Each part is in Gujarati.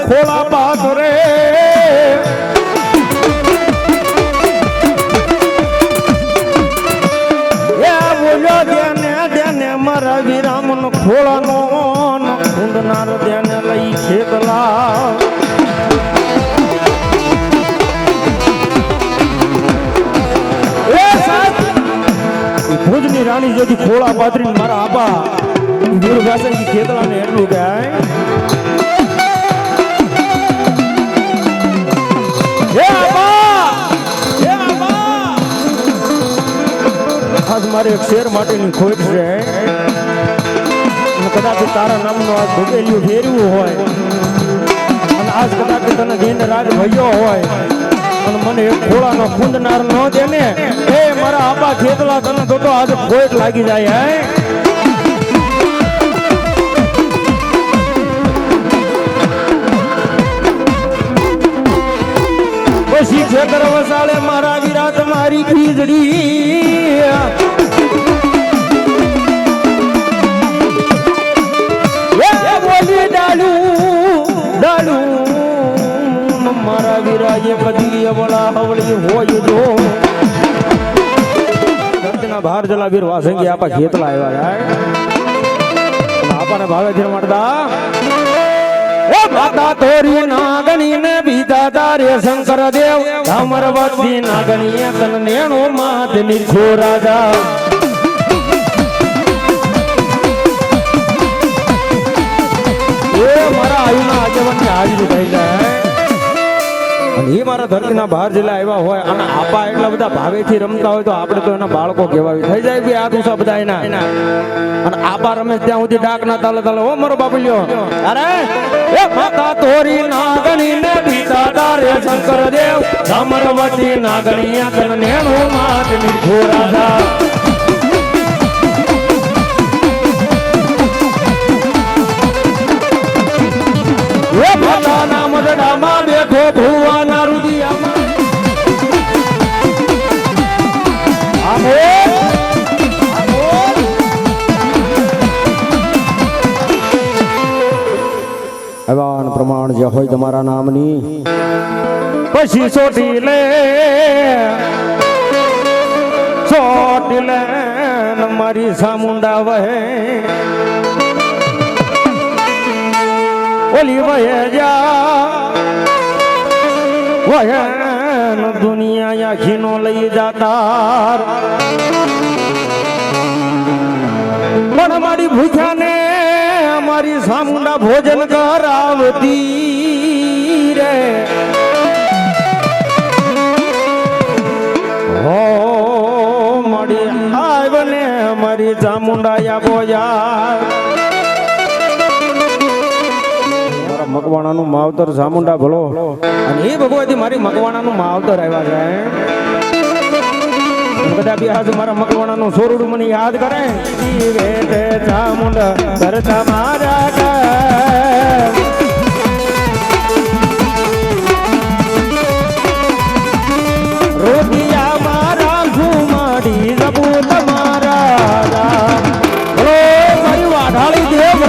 ખોળા પાત રે એ બોલ્યો ધ્યાને મારા વિરામનો ખોળાનો ઊંડનાર ધ્યાને લઈ ખેતલા ભુજની રાણી જોતી ખોળા પાથરીને મારા આબા વીર ભાષાની ખેતલાને એટલું ગાય હે આબા આજ મારે એક શેર માટેની ખોટ છે અને કદાચ તારા નામનો આજ ભૂગેલિયું ફેરવું હોય અને આજ કદાચ તને દિન રાત ભયો હોય અને મને એક ખોળાનો ખૂંદનાર ન દે ને એ મારા આબા ખેતલા તને તો આજે ખોટ લાગી જાય હે પછી ખેતર વસાળે મારા વિરાટ મારી ખીજડી બોલી ડાલું મારા વિરાજે કદી અવળા હવળી હોય જો ધરતીના બહાર જલા વીર વાસંગી આપા ખેતલા આવ્યા આપાને ભાવે છે મળતા એ માતા તોરી નાગણી ને બીજા તારે શંકર દેવ અમરવતી નાગણી તન નેણો માત નિખો રાજા એ મારા આયુના આગેવાનની હાજરી થઈ જાય અને એ મારા ધરતીના બહાર જિલ્લા આવ્યા હોય અને આપા એટલા બધા ભાવેથી રમતા હોય તો આપણે તો એના બાળકો કહેવાય થઈ જાય બે હાથ ઉષા બધા એના અને આપા રમે ત્યાં સુધી ડાક ના તાલે તાલે ઓ મારો બાપલ્યો અરે એ માતા તોરી નાગણી ને બીજા તારે શંકર દેવ અમરવતી નાગણી તન નેણો માત નિખો રાજા એ માતા ના મદડામાં બેઠો ભુવાના રુદિયામાં એવાન પ્રમાણ જે હોય તમારા નામની પછી સોટી લે મારી સામુંડા વહે ઓલી વહે જા વહે દુનિયા આખીનો લઈ જાતા પણ મારી ભૂખ્યાને અમારી સામુંડા ભોજન કરાવતી રે હો મારી આવને મારી ચામુંડા યા બોયા મકવાણાનું માવતર ચામુંડા ભલો અને એ ભગવતી મારી મકવાણાનું માવતર આવ્યા છે બધા બી આજ મારા મકવાણાનું સોરડું મને યાદ કરે ચામુંડા કરતા મારા રોટિયા મારા ઘુમાડી જબુ તમારા મારી વાઢાળી દેવ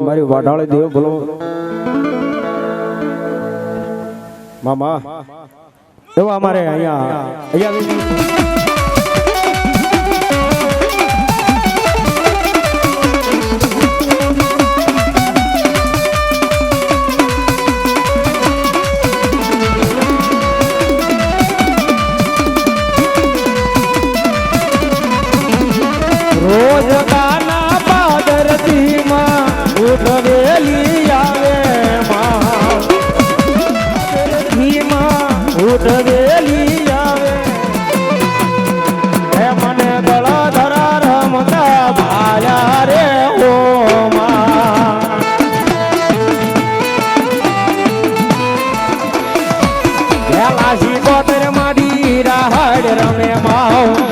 મારી વાઢાળી દેવ બોલો મામા એવા અમારે અહીંયા રોજ ગાના પાદરતી માં ઉઠવેલી આવે ઉઠવેલી આવે એ મને ગળા ધરા રમતા ભાયા રે ઓ લાશી કોતર મારી રાહડ રમે માવ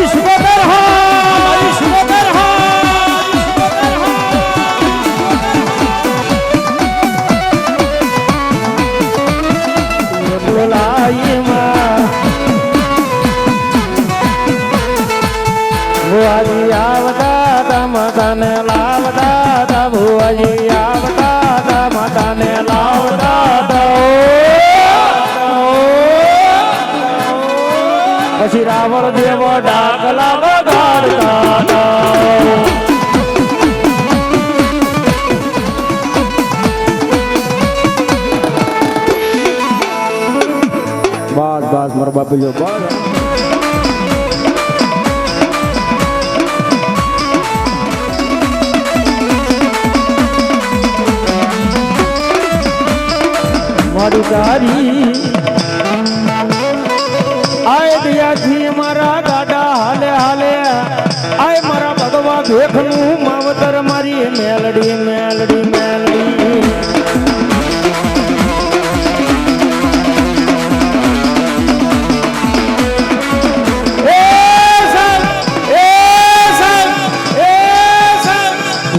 મારી સુગોતર હા મારી સુગોતર હા બોલાઈ માં ભુવાજી આવતા તા માતાને લાવતા તા ભુવાજી આવતા તા માતાને લાવતા તા પછી રાવણ દેવો ડાકલા વગાડતા હતા બસ બસ મારો બાપુ જો બસ મારી તારી આય દિયાથી મારા ગાડા હાલે હાલે આય મારા ભગવા ભેખનું માવતર મારી મેલડી મેલડી મેલડી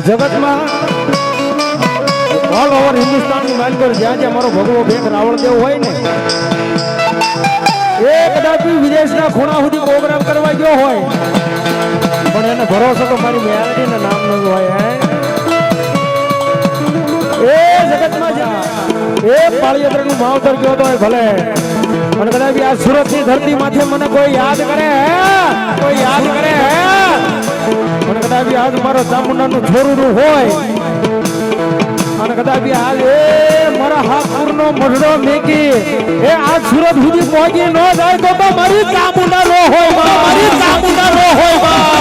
જગતમાં ઓલ ઓવર હિન્દુસ્તાનની વાત કર જ્યાં જ્યાં મારો ભગવો ભેખ રાવણ દેવ હોય ને એ કદાચ વિદેશના ખૂણા સુધી પ્રોગ્રામ કરવા ગયો હોય પણ એને ભરોસો તો મારી મેલડીના નામનો જ હોય એ જગતમાં એ પાળિયાત્રાનું માવતર ગયો તો ભલે અને કદાચ આ સુરતની ધરતી માથે મને કોઈ યાદ કરે અને કદાચ આજ મારો ચામુંડાનું છોરું હોય અને કદાચ આજ એ મારા હાથપુરનો મઢડો મેકી એ આજ સુરત સુધી પહોંચી ન જાય તો મારી ચામુંડા નો હોય મારી ચામુંડા નો હોય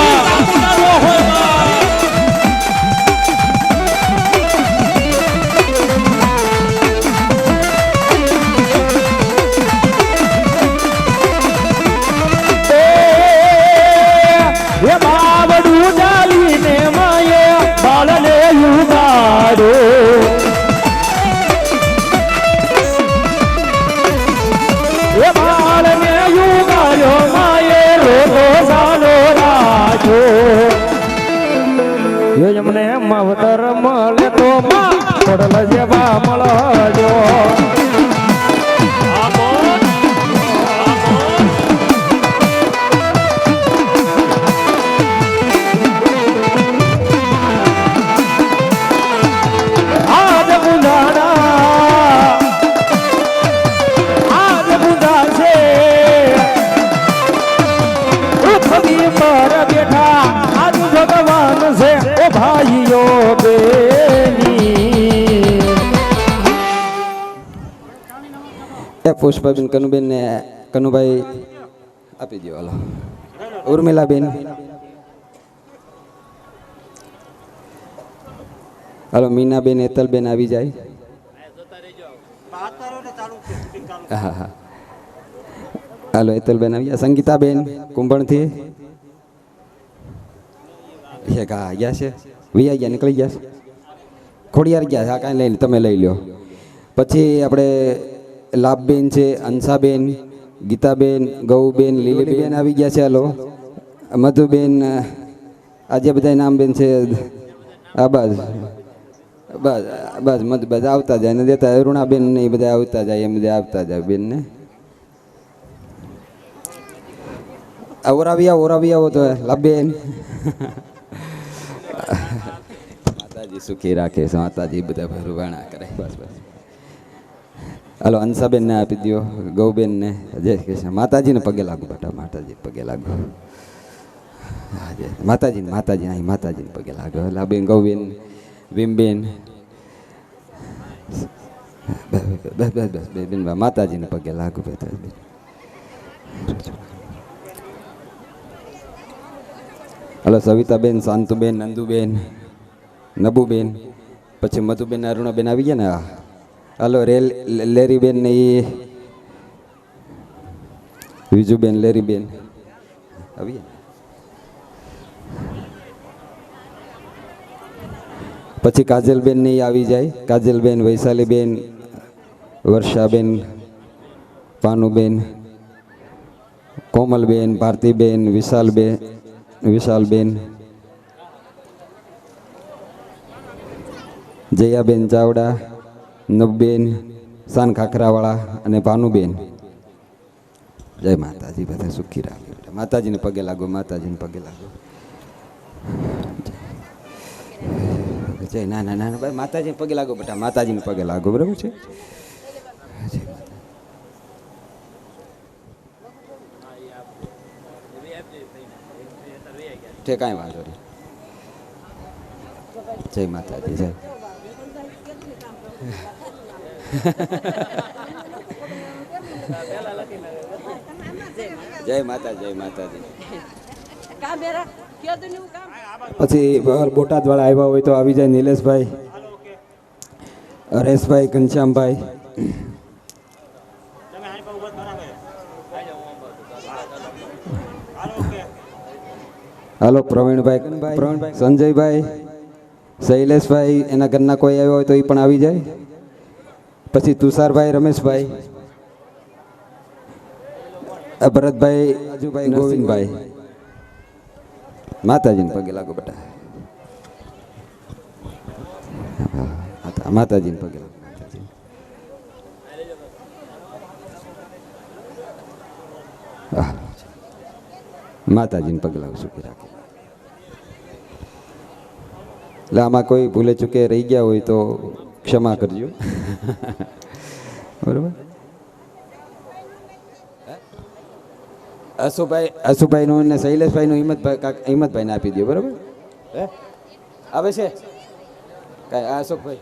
એ બાવડું ચાલીને માયે બાળને યુગાડો એ બાળને યુગાડ્યો માયે રોતો સાલો રાજો એ મને માવતર મળે તો માં પડલ જેવા મળજો પુષ્પાબેન કનુબેન ને કનુભાઈ આપી દો હાલો ઉર્મિલાબેન હાલો મીનાબેન હેતલબેન આવી જાય હા હા હાલો હેતલબેન આવી ગયા સંગીતાબેન કુંભણથી ગયા છે વી ગયા નીકળી ગયા ખોડિયાર ગયા હા કાંઈ લઈને તમે લઈ લો પછી આપણે લાભબેન છે અંશાબેન ગીતાબેન ગૌબેન લીલીબેન આવી ગયા છે હાલો મધુબેન આજે બધા નામ બેન છે આ બસ બસ બસ મધ બધા આવતા જાય ને દેતા અરુણાબેન ને એ બધા આવતા જાય એમ બધા આવતા જાય બેન ને ઓરાવી આવો તો લાભબેન માતાજી સુખી રાખે છે માતાજી બધા ભરવાણા કરે બસ બસ હાલો અંશાબેન ને આપી દો ગૌબેન ને જય કૃષ્ણ માતાજીને પગે લાગુ બેટા માતાજી પગે લાગુ માતાજીને પગે લાગો લાબેન ગૌબેન ભીમબેન બસ બેન માતાજીને પગે લાગુ બેટા હાલો સવિતાબેન શાંતુબેન નંદુબેન નબુબેન પછી મધુબેન અરુણાબેન આવી ગયા ને હાલો લેરીબેન ને એ વિજુબેન લેરીબેન આવી પછી કાજલબેન ને આવી જાય કાજલબેન વૈશાલીબેન વર્ષાબેન પાનુબેન કોમલબેન, ભારતીબેન, વિશાલબેન, જયાબેન ચાવડા, નવબેન, સાન ખાખરાવાળા અને ભાનુબેન. જય માતાજી, બધા સુખી રાખે. માતાજીને પગે લાગો, માતાજીને પગે લાગો. જય ના ના ના ભાઈ, માતાજીને પગે લાગો બેટા, માતાજીને પગે લાગો. બરાબર છે. તે કાંઈ વાંધો નહીં. જય માતાજી. જય માતાજી, જય માતાજી. પછી બોટાદ વાળા આવ્યા હોય તો આવી જાય. નિલેશભાઈ, હરેશભાઈ, ઘનશ્યામભાઈ, હાલો પ્રવીણભાઈ, સંજયભાઈ, શૈલેષભાઈ, એના ઘરના કોઈ આવ્યા હોય તો એ પણ આવી જાય. પછી તુષારભાઈ, રમેશભાઈ, ભરતભાઈ, રાજુભાઈ, ગોવિંદભાઈ. માતાજીને પગે લાગો બેટા, માતાજીને પગે લાગો. માતાજીને પગે લાગો, સુખી રાખે. એટલે આમાં કોઈ ભૂલે ચૂકે રહી ગયા હોય તો ક્ષમા કરજો. બરાબર. અશુભાઈનું અને શૈલેષભાઈનું હિંમતભાઈને આપી દો. બરાબર આવે છે કાંઈ? અશોકભાઈ,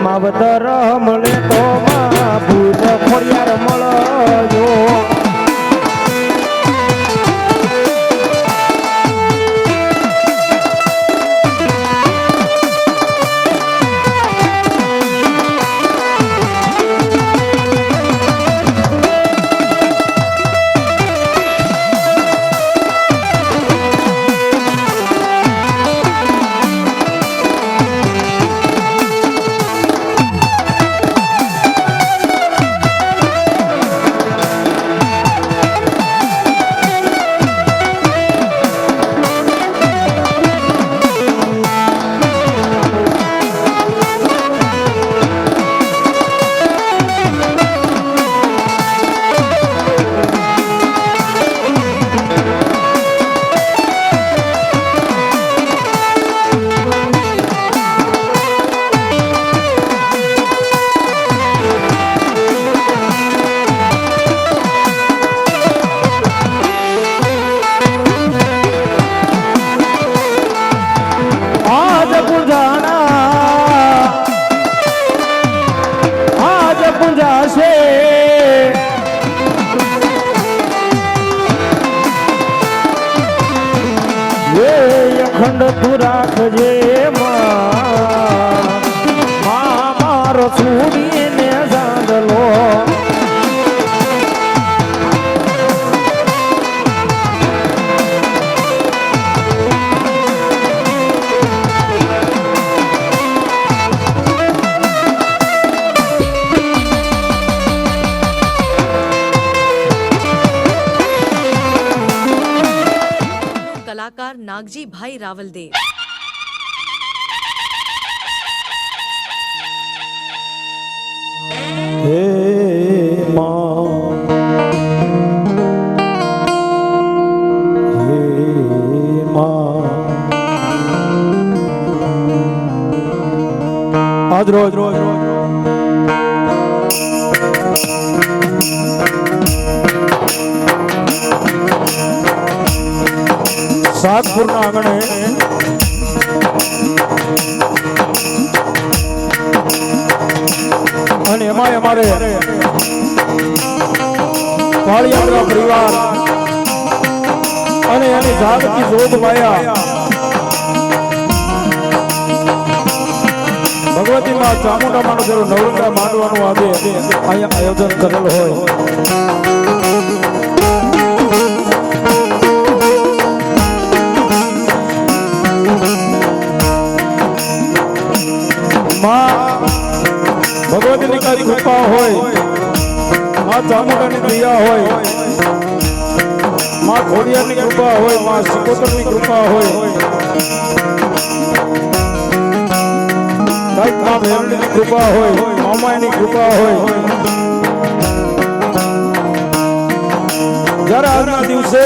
માવતર મળે તો માં ભૂત ખોડિયાર મળજો. અખંડ તું રાખજે માં, મારો છોડીને જાંદલો. કલાકાર નાગજીભાઈ રાવલદેવ. હે માં રોજ સાતપુરના આંગણે અને એમાં અમારે પાળિયાદરા પરિવાર અને એની જાગતી જોગ માયા ભગવતી માં ચામુંડા માનો જેવો નવરંગા માંડવાનું આજે અહીંયા આયોજન કરેલ હોય માં ભગવતીની કઈ કૃપા હોય માં ચામુંડાની દયા હોય માં ખોડિયારની કૃપા હોય માં સિકોતરની કૃપા હોય કઈક માં મેરડીની કૃપા હોય મામાની કૃપા હોય જ્યારે આજના દિવસે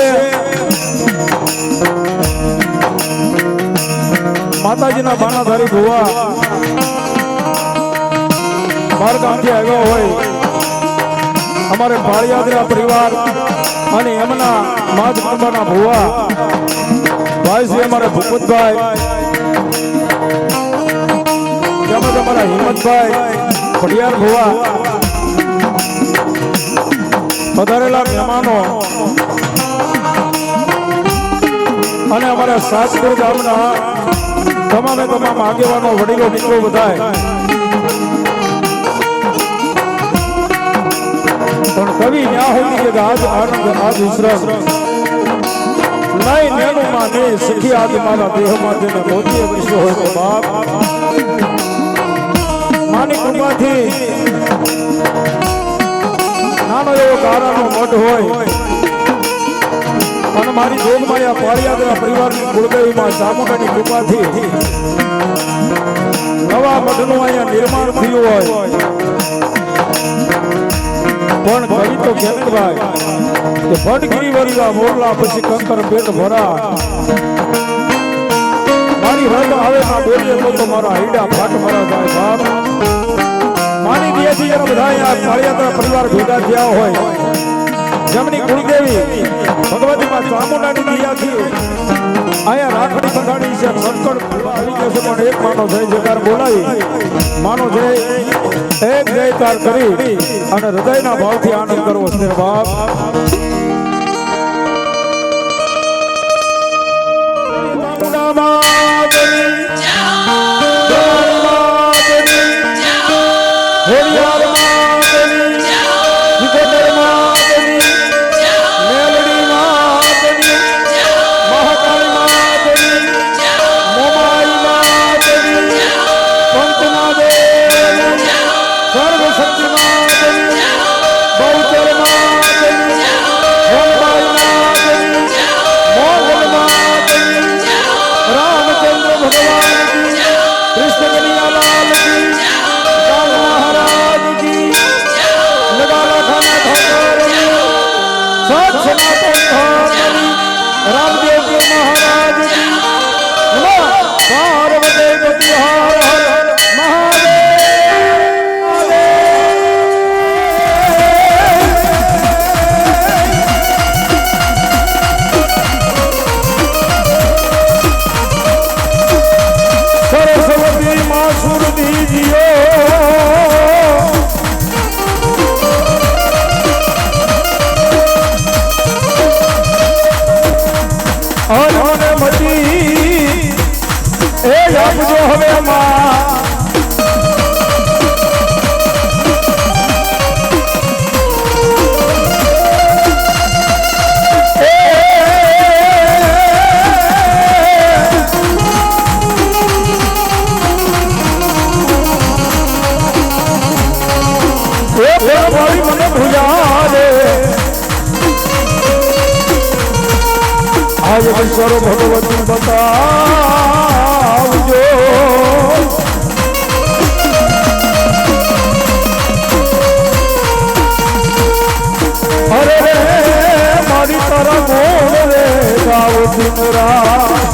માતાજીના બાણાધારી ભુવા બાર ગામથી આવ્યા હોય અમારે પાળિયાદરા પરિવાર અને એમના માજ કુંભાના ભુવા ભાઈ છે અમારે ભૂપતભાઈ તેમજ અમારા હિંમતભાઈ પડિયાર ભુવા પધારેલા મહેમાનો અને અમારા સાસપુર ગામના તમામે તમામ આગેવાનો વડીલો મિત્રો બધાય પણ કવિ ન્યા હોતી કે આજ આનંદ આજ વિશ્રામ નહીં નેનું માં ને સખી આજ મારા દેહમાં જેને મોતી વિશ્વ હોય તો બાપ માની કૃપાથી નાનો એવો કારાનો મઠ હોય અને મારી જોગમાયા પાળિયાદરા પરિવારની કુળદેવીમાં ચામુંડાની કૃપાથી નવા મઠનું અહીંયા નિર્માણ થયું હોય પણ કવિ તો કેતનભાઈ કે ભટગીરી વરિયા મોરલા પછી કંકર પેટ ભરા મારી હદ આવે ના બોલીએ તો મારા હૈડા ફાટ ભરા જાય બાપ માની દિયાથી જરા બધા અહીંયા પાળિયાદરા પરિવાર ભેગા થયા હોય જેમની કુળદેવી ભગવતીમાં ચામુંડાની દિયાથી અહીંયા રાખડી બંધાણી છે સંકટ આવી જશે પણ એક માનો જય જયકાર બોલાવી માનો જય એક જયકાર કરી અને હૃદયના ભાવથી આનંદ કરવો છે બાપ आज ईश्वर भगवती बतावजो अरे रे मारी तारा मोर रे गाव दिन रात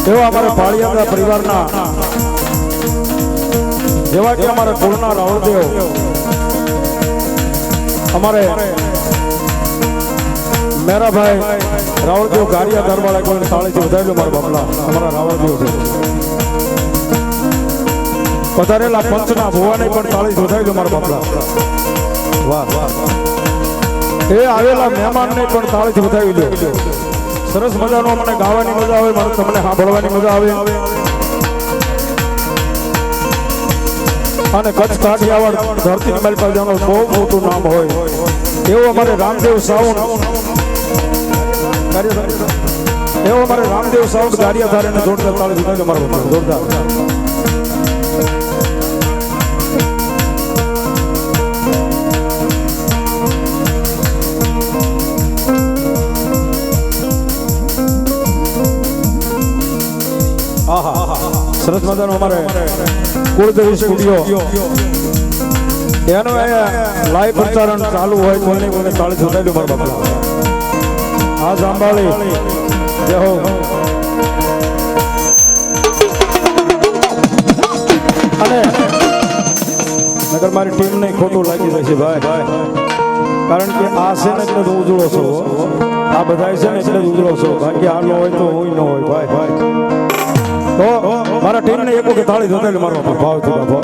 એવા અમારા પાળિયાદા પરિવારના જેવા કે અમારા કુળના રાવળદેવ અમારે મેરાભાઈ રાવળદેવ ગારિયા દરવાળા કોઈ તાળીથી વધાવ્યો મારા બાપલા અમારા રાવળદેવ છે પધારેલા પંચના ભુવાને પણ તાળીથી વધાવ્યો મારા બાપલા વાહ વાહ એ આવેલા મહેમાનને પણ તાળીથી વધાવી લો સરસ મજાનો મને ગાવાની મજા આવે મને તમને સાંભળવાની મજા આવે અને કચ્છ કાઠિયાવાડ ધરતી મેલ પર જેનું બહુ મોટું નામ હોય એવું અમારે રામદેવ સાઉન્ડ એવો અમારે રામદેવ સાઉન્ડ ગારિયા ધારે જોરદાર તાળી દીધો અમારો જોરદાર સરસ મજાનો અમારે કુળદેવી સ્ટુડિયો એનો લાઈવ પ્રસારણ ચાલુ હોય કોઈને કોઈને તાળી જોડાયેલું મારા બાપલા આ સાંભાળી જય હો અને નગર મારી ટીમને ખોટું લાગી જશે ભાઈ કારણ કે આ છે ને એટલે ઉજળો છો આ બધા છે ને એટલે ઉજળો છો બાકી આ ન હોય તો હોય ન હોય ભાઈ ભાઈ તો મારા ટીમને એક વખત તાળી જોડેલી મારો ભાવથી બાપો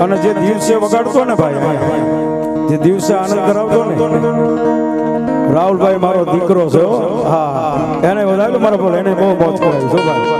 અને જે દિવસે વગાડતો ને ભાઈ જે દિવસે આનંદ કરાવતો ને રાહુલભાઈ મારો દીકરો છે હા એને વધારે મારા બોલ એને બહુ મોજ કરાવી છો ભાઈ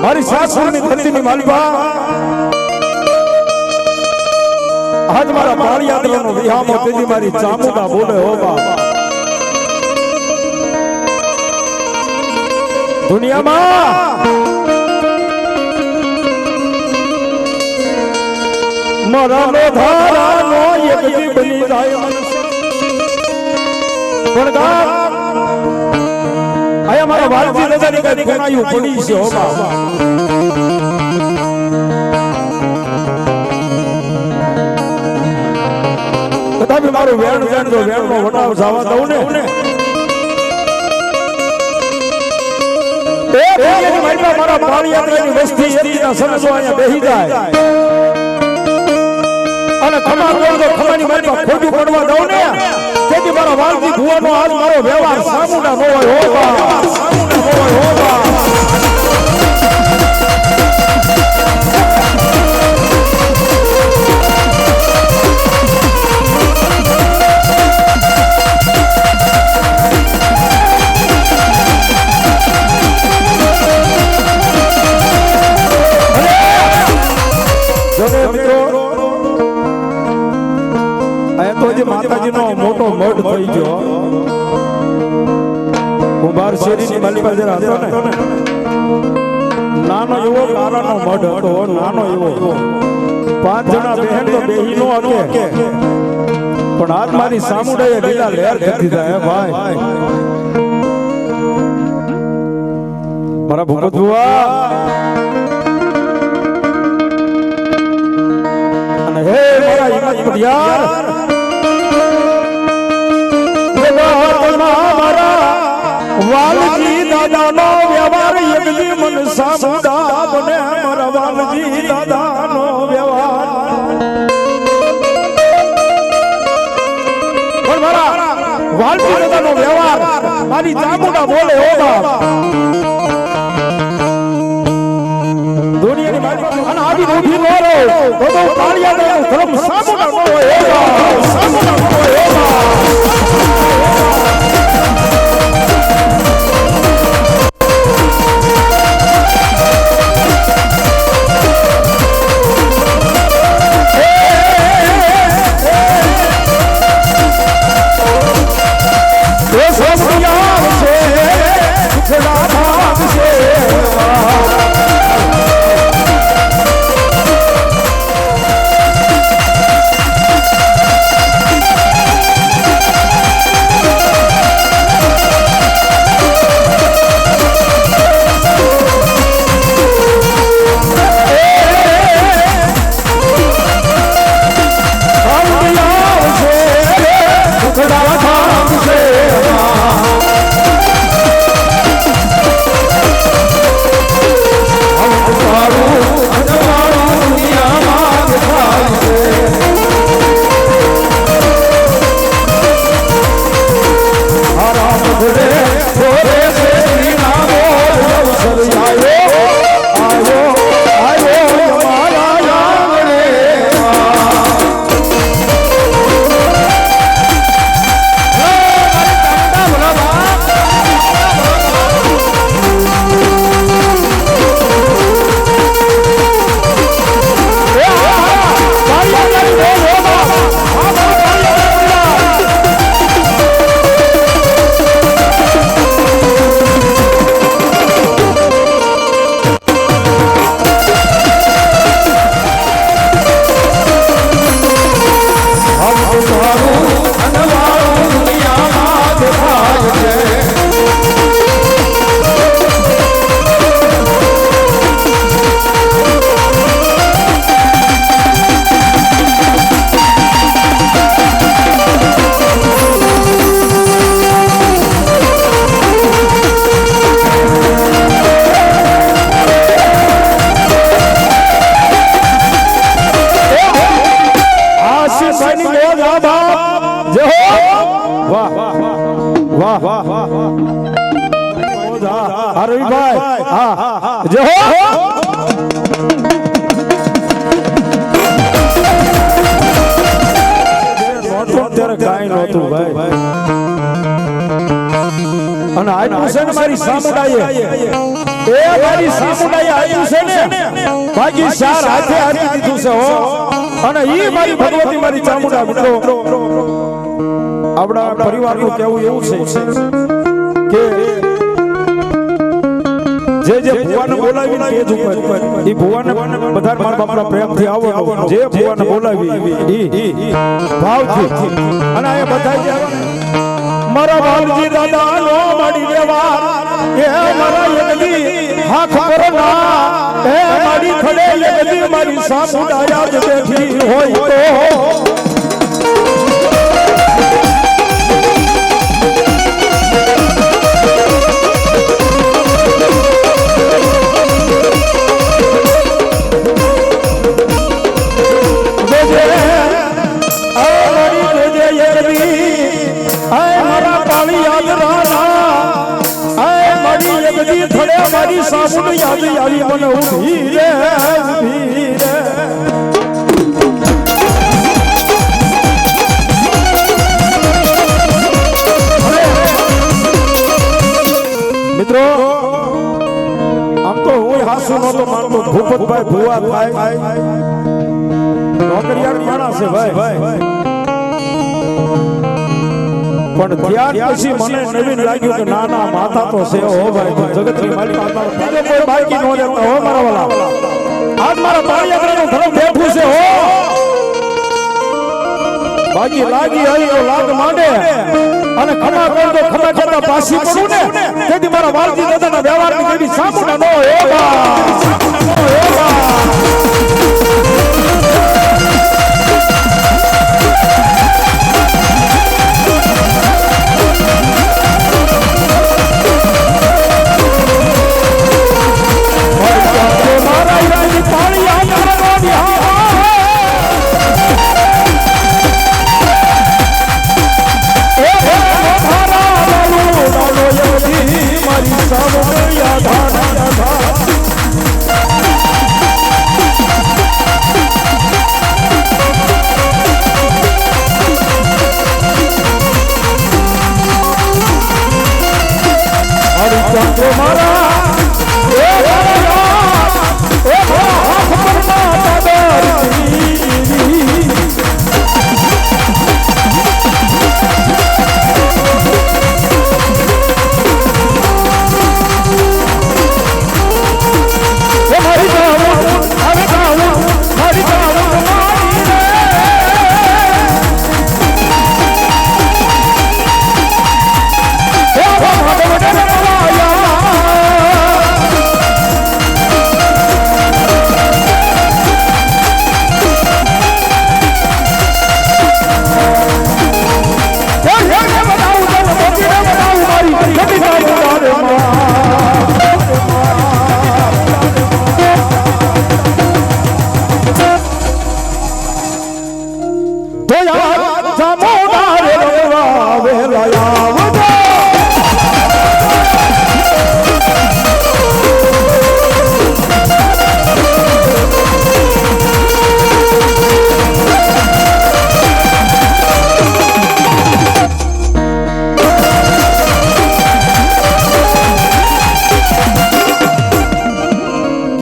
મારી સાસુની ધરતીની માલવા આજ મારા પાળિયાદનો વિહામો તેજી મારી ચામુંડા બોલે હો બાબા દુનિયામાં મરણો ધારાનો એક દી બની જાય મનુષ્ય પણ અહીંયા મારા વાલજી દાદાની કઈ કોનાયું પડી છે હો બાબા તથાપી મારું વેણ જાણતો વેણનો વટાવ જવા દઉં ને એ ભૈયાની માઈમાં મારા પાળિયાત્રાની વસ્તી એતીના સરસો અહીંયા બેહી જાય અને ખમા બોલતો ખમાની માઈમાં ખોટું પડવા દઉં ને તેથી મારા વાલજી ભુવાનો આજ મારો વ્યવહાર સામુના ન હોય હો બા સામુના ન હોય હો બા માતાજીનો મોટો મઢ થઈ ગયો હું બાર શેરીની માલિકા જરા હતો ને નાનો એવો કારાનો મઢ હતો નાનો એવો 5 જણા બહેન તો બેહી નો હકે પણ આજ મારી સામુડાએ લીલા લહેર કરી દીધા હે ભાઈ મારા ભગત બુઆ અને હે મારા હિંમત પડિયાર વાલજી દાદાનો વ્યવહાર યજ્ઞ મન સામુડા બને મારા વાલજી દાદાનો વ્યવહાર પણ મારા વાલજી દાદાનો વ્યવહાર મારી ચામુંડા બોલે હો બાપ દુનિયાની મારી અને આજી ઊભી નો રહો તો કાળિયા દાદાનો ધર્મ સામુંડા નો હોય હો બાપ સામુંડા નો હોય હો બાપ અને આયુ છે ને મારી સામુડાએ એ મારી સામુડાએ આયુ છે ને બાકી ચાર હાથે હાથી દીધું છે હો અને ઈ મારી ભગવતી મારી ચામુંડા મિત્રો આપણા પરિવારનું કહેવું એવું છે કે જે ભુવાને બોલાવી સ્ટેજ ઉપર ઈ ભુવાને બધા મારા બાપના પ્રેમથી આવો જે ભુવાને બોલાવી ઈ ભાવથી અને આ બધા જે મારા વાલજી દાદા નો માડી વ્યવહાર એ મારા યગદી હા ખબર ના એ માડી ખડે યગદી મારી સામુદાયા જ બેઠી હોય તો મારી સાસુ યાદ આવી મને ઉભી રે ઉભી રે મિત્રો આમ તો હું હાસુ નતો માનતો ભૂપતભાઈ ભુવા થાય નોકરિયાળ માણસ છે ભાઈ પણ ત્યાર પછી મને નવીન લાગ્યું કે ના ના માતા તો છે હો ભાઈ જગતની માલિક તારે કોઈ બાકી ન રહેતા હો મારા વાલા આજ મારા પાળિયાનું ધર્મ બેઠું છે હો બાકી લાગી હરી તો લાગ માંડે અને ખમા કોણ તો ખમા જતા પાછી પડું ને તેથી મારા વાલજી દાદાના વ્યવહારની જેવી સામુના નો હે બા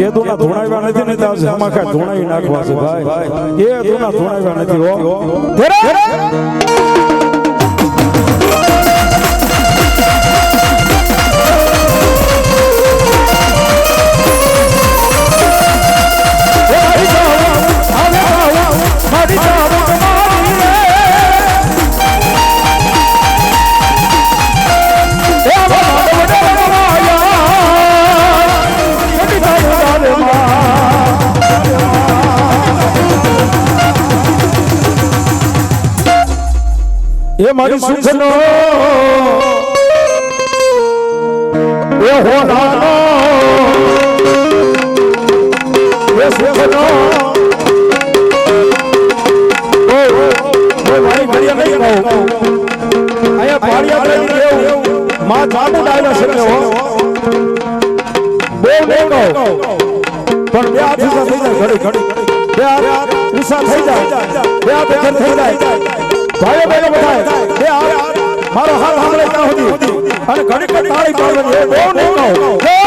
કેદુના ધોણાવ્યા નથી ને ત્યાં સમાખા ધોણાવી નાખવા છે ભાઈ એ દુના ધોણાવ્યા નથી હો એ મારી સુખનો એ હોનાનો એ સુખનો ઓ મારી ઘડિયા નહીં કહું આયા પાળિયા લઈ દેવ માં જામુ ડાયલા છે હો બહુ નહીં કહું પણ બે હાથ ઊંચા થઈ જાય ઘડી બે હાથ ઊંચા થઈ જાય બે હાથ હેઠળ થઈ જાય ભાઈઓ બહેનો બધા બે હાથ મારો હાથ સાંભળે ત્યાં સુધી અને ઘડી ઘડી તાળી પાડવાની બહુ નહીં કહું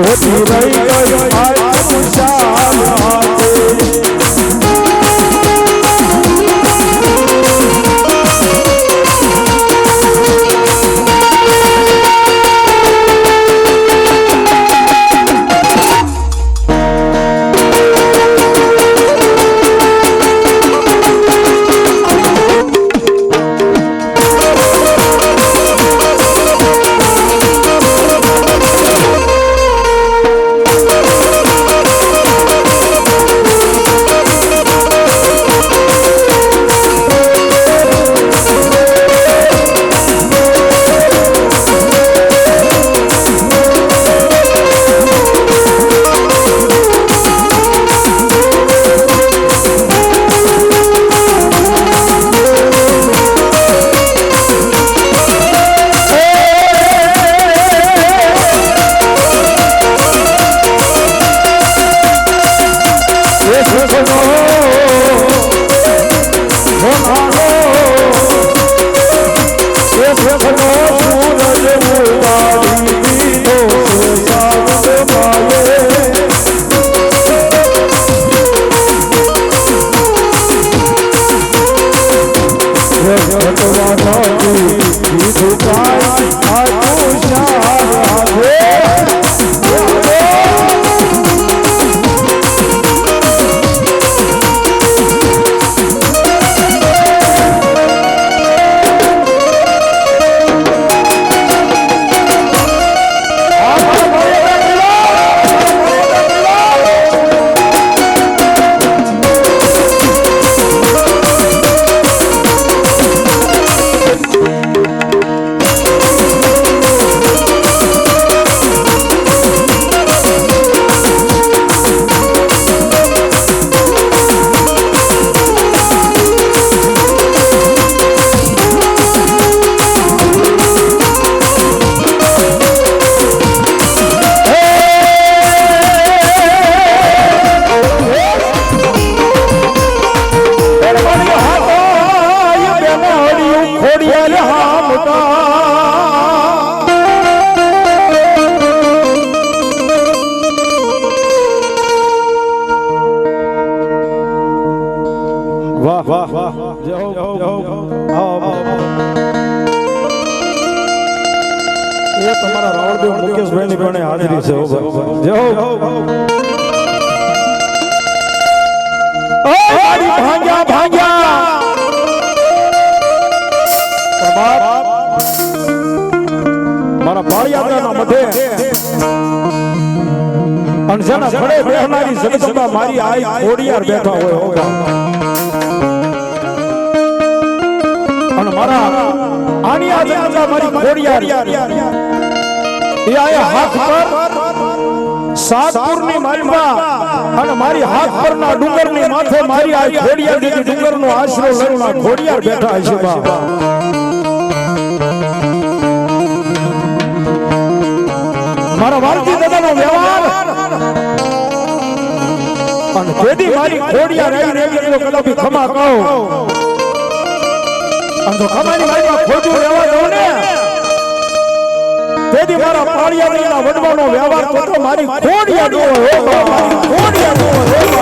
ધોતી રહી ગઈ વાહ વાહ વાહ જય હો જય હો આવો એ તમારા રાવળદેવ મુકેશભાઈની પણ હાજરી છે હો ભાઈ જય હો ઓ મારી ભાંગ્યા ભાંગ્યા મારા પાળિયાના મધે અને જેના ઘરે બેહનારી જગદંબા મારી આઈ ખોડિયાર બેઠા હોય હો અને મારા આની આ જગદંબા મારી ખોડિયાર એ આયા હાથ પર સાતપુરની માલપા અને મારી હાથ પરના ડુંગરની માથે મારી આ ખોડિયાર દીધી ડુંગરનો આશરો લઈને ખોડિયાર બેઠા છે બા મારા વાલજી દાદાનો વ્યવહાર અને તેથી મારી ખોડિયાર આવીને એટલો કદાપી ખમા કહો અને જો ખમાની મારીમાં ખોટું રહેવા દો ને તેથી મારા પાળિયાના વડવાનો વ્યવહાર તો મારી ખોડિયાર નો હોય મારી ખોડિયાર નો હોય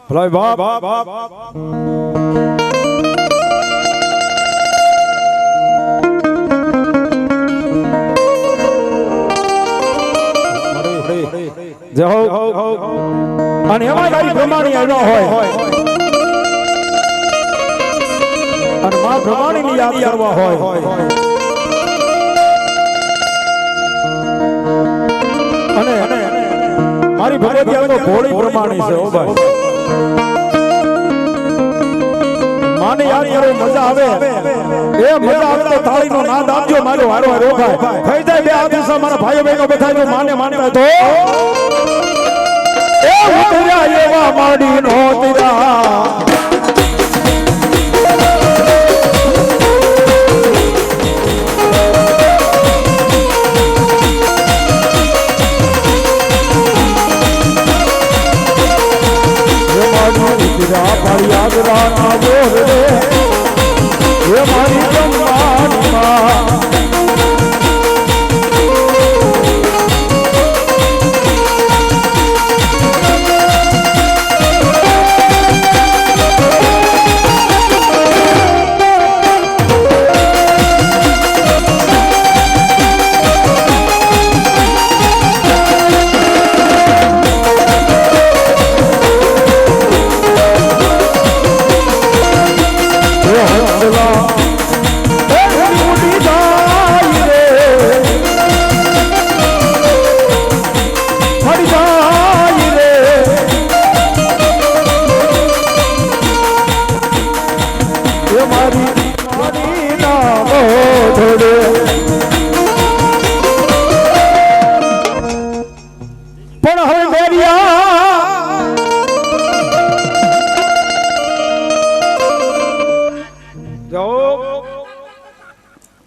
ભલાઈ બાપ જય હો અને એમાં તારી પ્રમાણી આવ્યા હોય અને માં પ્રમાણીની યાદ કરવા હોય અને મારી ભગવતી તો ઘોડી પ્રમાણી છે ઓ ભાઈ માને યાદ કરો મજા આવે એ મજા આવે તો તાળીનો નાદ આપજો મારો હારો હારો થાય થઈ જાય બે આ દિવસે મારા ભાઈઓ બહેનો બેઠા જો માને માનતા તો એ ઉતર્યા એવા માડી નો તીરા ગાજરાના બોર રે હે મારી બ્રહ્માંડમાં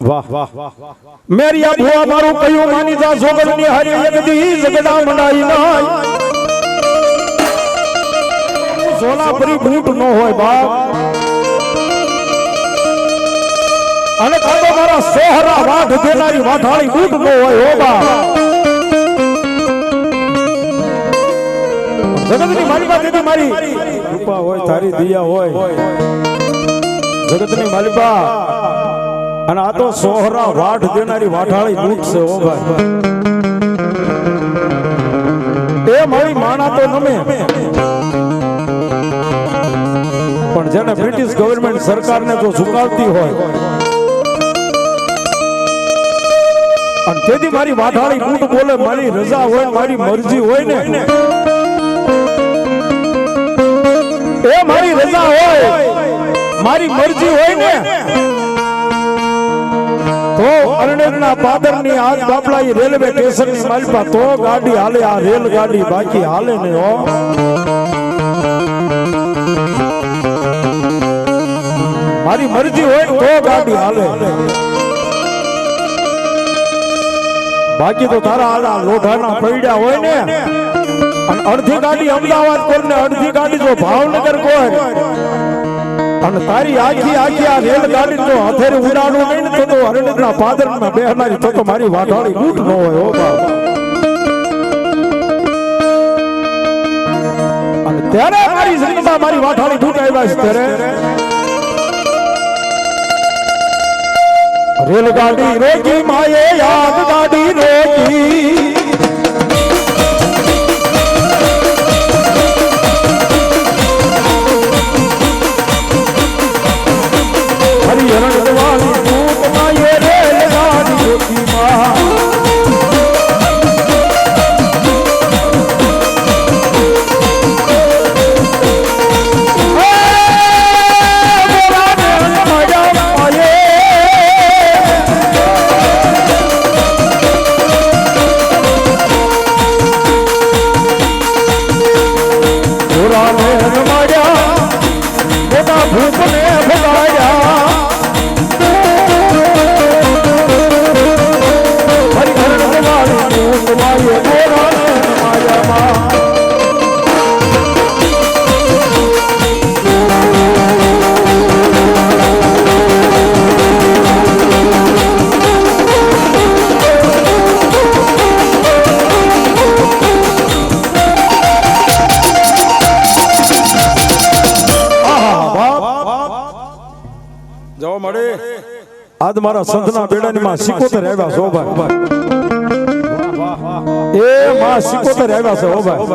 વાહ વાહ મેરી આ ભુવા મારું કયું માની જા જોગણની હારી એકદી જગડા મંડાઈ નાય સોલા પરી બૂટ ન હોય બાપ અને કાંદો મારા સોહરા વાઢ દેનારી વાઢાળી બૂટ ન હોય હો બાપ જગતની માલિકા દેવી મારી કૃપા હોય તારી દયા હોય જગતની માલિકા અને આ તો સોહરા વાઢ દેનારી વાઢાળી બૂટ છે ઓ ભાઈ એ મારી માણા તો નમે પણ જેને બ્રિટિશ ગવર્નમેન્ટ સરકારને જો ઝુકાવતી હોય અને તેથી મારી વાઢાળી બૂટ બોલે મારી રજા હોય મારી મરજી હોય ને એ મારી રજા હોય મારી મરજી હોય ને તો અરણેરના પાદરની આજ બાપલા રેલવે સ્ટેશનની માલપા તો ગાડી હાલે આ રેલ ગાડી બાકી હાલે ને હો મારી મરજી હોય તો ગાડી હાલે બાકી તો તારા આડા લોઢાના પૈડા હોય ને અને અડધી ગાડી અમદાવાદ કોર ને અડધી ગાડી જો ભાવનગર કોર અને તારી આખી આ રેલ ગાડી જો હથેરે ઉડાડવું નહીં ને તો હરણના પાદરમાં બેહનારી તો મારી વાઢાળી બૂટ ન હોય હો બાપ અને ત્યારે મારી જિંદગીમાં મારી વાઢાળી બૂટ આવ્યા છે ત્યારે રેલ ગાડી રોકી માયે યાદ ગાડી રોકી હરિહરણ દેવાળી ભૂત માયે રેલ ગાડી રોકી માં જવા મળે આજ મારા સંતના બેડાની માં 77 આવ્યા છો ભાઈ એ માં 77 આવ્યા છે હો ભાઈ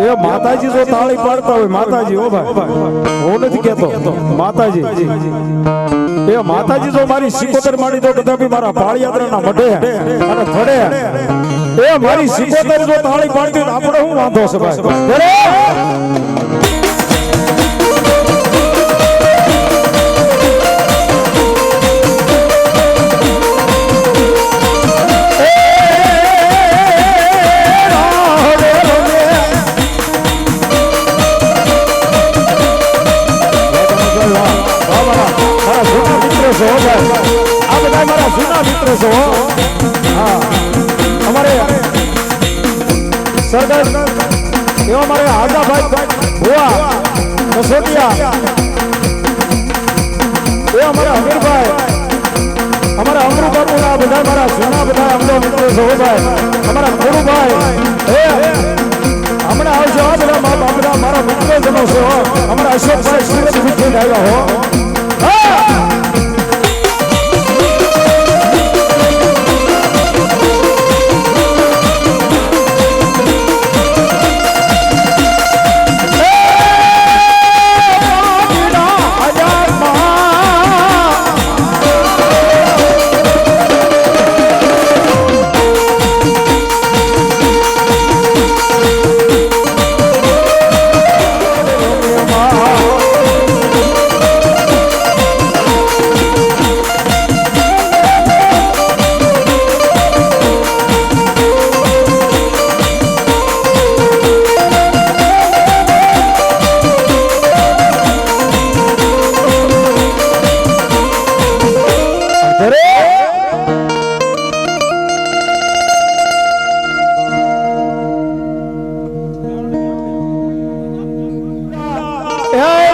એ માતાજી જો તાળી પાડતા હોય માતાજી હો ભાઈ હું નથી કહેતો માતાજી એ માતાજી જો મારી 77 માડી દો કદાપી મારા પાળિયાત્રાના મઢે અને થડે એ મારી 77 જો તાળી પાડતી આપણે શું વાંધો છે ભાઈ આ બધા મારા જૂના મિત્ર છો હા અમારે સરદાર એવા મારે આગાભાઈ ભુવા કસોટિયા, એ અમારા અમીરભાઈ, અમારા અમરુ બાપુના બધા મારા સોના બધા અમરો મિત્રો સહોભાઈ, અમારા ખોડુભાઈ, હમણાં આવશે આ બધા મા બાપના મારા મિત્રો જનો છે હો. અમારા અશોકભાઈ સુરતથી થઈને આવ્યા હો.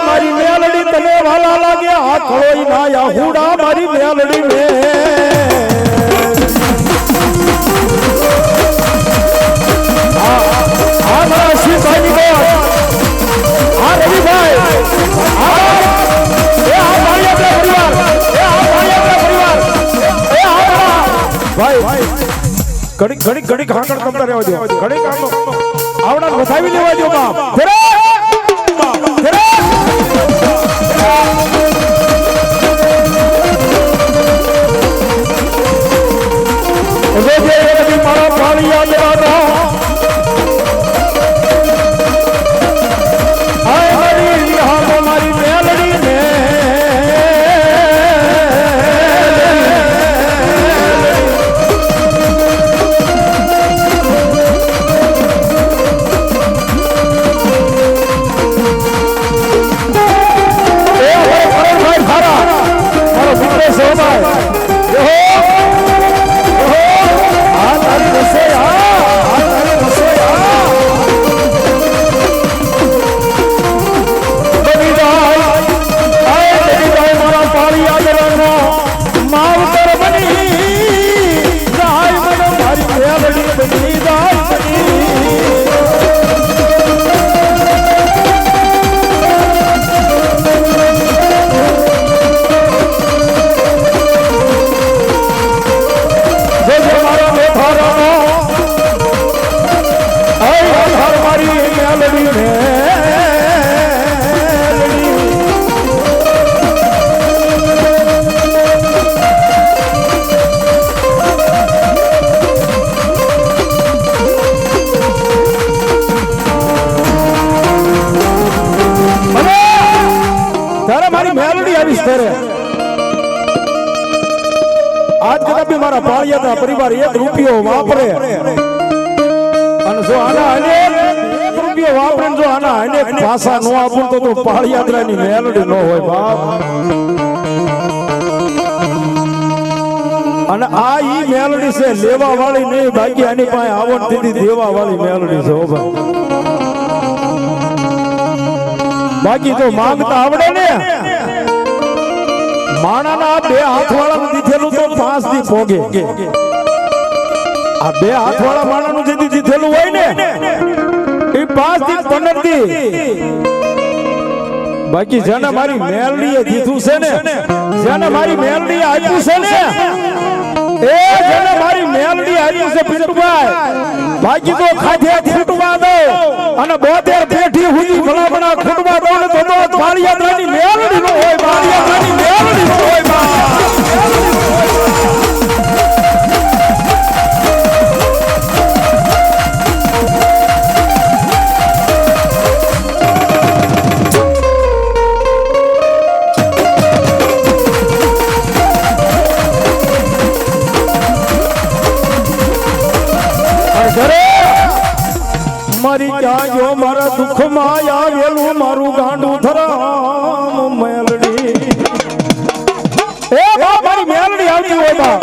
મારી મેલડી તને વાલા લાગે આ ખળોઈ ના યાહુડા મારી મેલડી મે આ મારા શિવભાઈ ની આ રવિભાઈ ભાઈ ઘડી ઘડી ખાંકડ કરતા રહેવા દો, ઘડી કામ આવડા વધાવી લેવા દો બાપ. મારા પાળિયા લેવાનો મારી મેલડી ને આજ કદાચ બી મારા પાળિયાના પરિવાર 1 રૂપિયો વાપરે અને જો આના અનેક રૂપિયો વાપરે જો આના અનેક ભાષા નો આપું તો પાળિયાત્રાની મેલડી ન હોય બાપ. અને આ ઈ મેલડી છે લેવા વાળી નહીં, બાકી આની પાસે આવડ દીધી દેવા વાળી મેલડી છે. બાકી તો માંગતા આવડે ને માણાના 2 હાથવાળા દીધેલું તો 5 દી ભોગે. આ 2 હાથવાળા માણાનું જે દીધેલું હોય ને એ 5 દી 15 દી. બાકી જેને મારી મેલડીએ દીધું છે ને, જેને મારી મેલડીએ આપ્યું છે ને, એ જેને મારી મેલડી આપ્યું છે પિન્ટુભાઈ, બાકી તો ખાધે ફૂટવા દો અને 72 પેઠી હુધી ભલામણા ખૂટવા દો ને તો પાળિયાત્રાની મેલડી નો હોય, પાળિયાત્રાની મેલડી નો હોય બા. મારી ક્યાં જો મારા દુઃખ માં આવેલું મારું ગાંડું ધરામ મેલડી. એ બા મારી મેલડી આવતી હોય બા.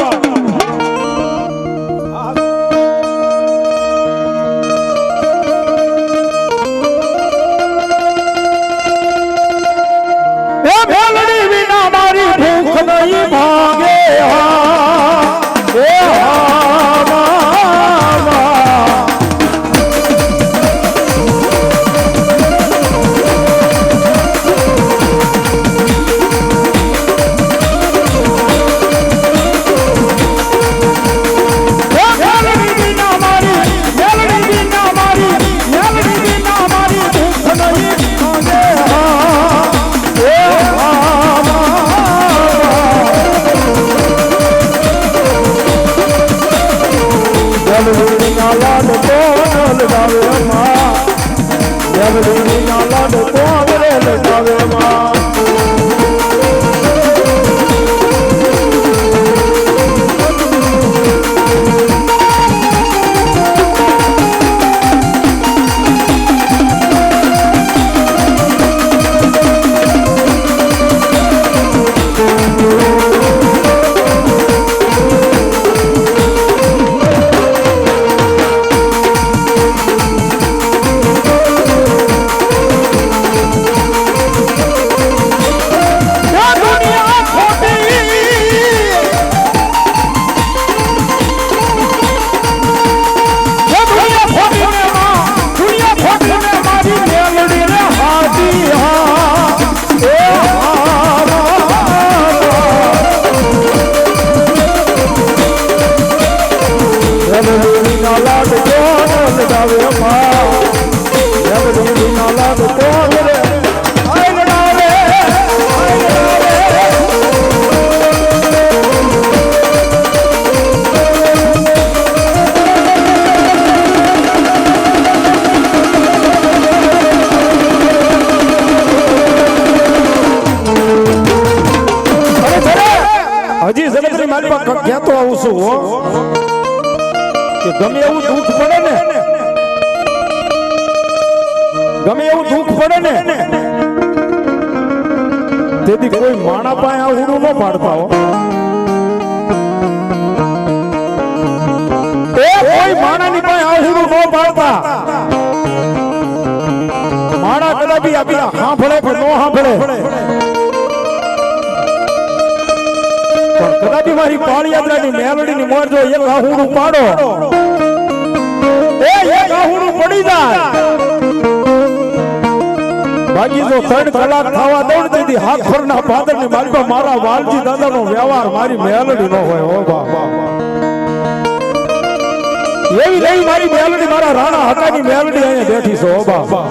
લગાવે માં મેલડી ના લાડ કોણ રે લગાવે માં હજી જગતની મારી પાસે કહેતો આવું છું હો કે ગમે એવું દુઃખ પડે ને તેથી કોઈ માણા પાસે આ ઉડું ન પાડતા હો કોઈ માણાની પાસે આ ઉડું ન પાડતા માણા કદાપી આપી સાંભળે કે ન સાંભળે કદાપી મારી પાળિયાત્રાની મેલડીની મોર જો એક આહુડું પાડો એક આહુડું પડી જાય બાકી જો 3 કલાક થવા દઉં તેથી હાથ ફરના પાદરની મારી મારા વાલજી દાદાનો વ્યવહાર મારી મેલડી નો હોય હો બાબા એવી નહીં મારી મેલડી મારા રાણા હકાની મેલડી અહીંયા બેઠી છે હો બાબા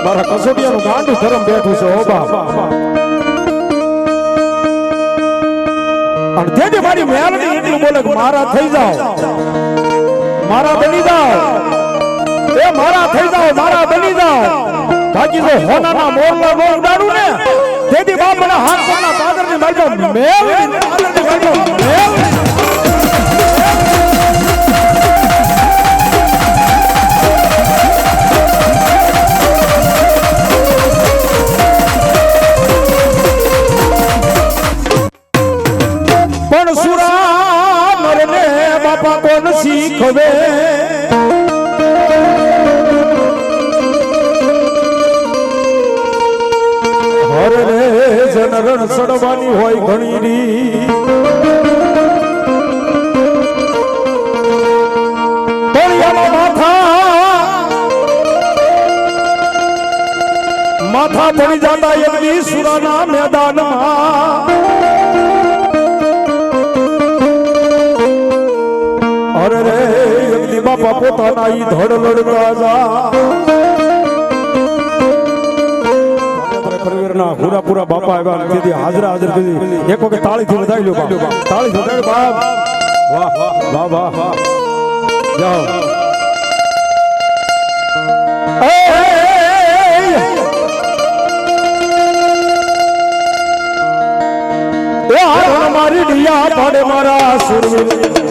મારા કસોટિયાનું ગાંડું ધરમ બેઠું છે હો બાબા અને તેથી મારી મેલડી એટલું બોલે કે મારા થઈ જાઓ મારા બની જાઓ એ મારા થઈ જાઓ મારા બની જાઓ બાકી જો હોનાના મોરના મોર ઉડાડું ને તેથી બાપના હાથ પરના પાદરની મારી મેલડી પણ સુરા નરને બાપા કોણ શીખવે હરે રે જનરણ સડવાની હોય ઘણી રી માથા પડી જતા એમની સુરાના મેદાનમાં અરે રે એમની બાપા પોતાના ઈ ધડ લડતા જા પરિવારના પૂરા બાપા આવ્યા તેથી હાજરા હાજર કરી એક વખત તાળીથી વધાવી લો બાપ તાળીથી વધાવી બાપ વાહ વાહ વાહ વાહ જાઓ મારી ડિયા પાડે મારા સુરવીર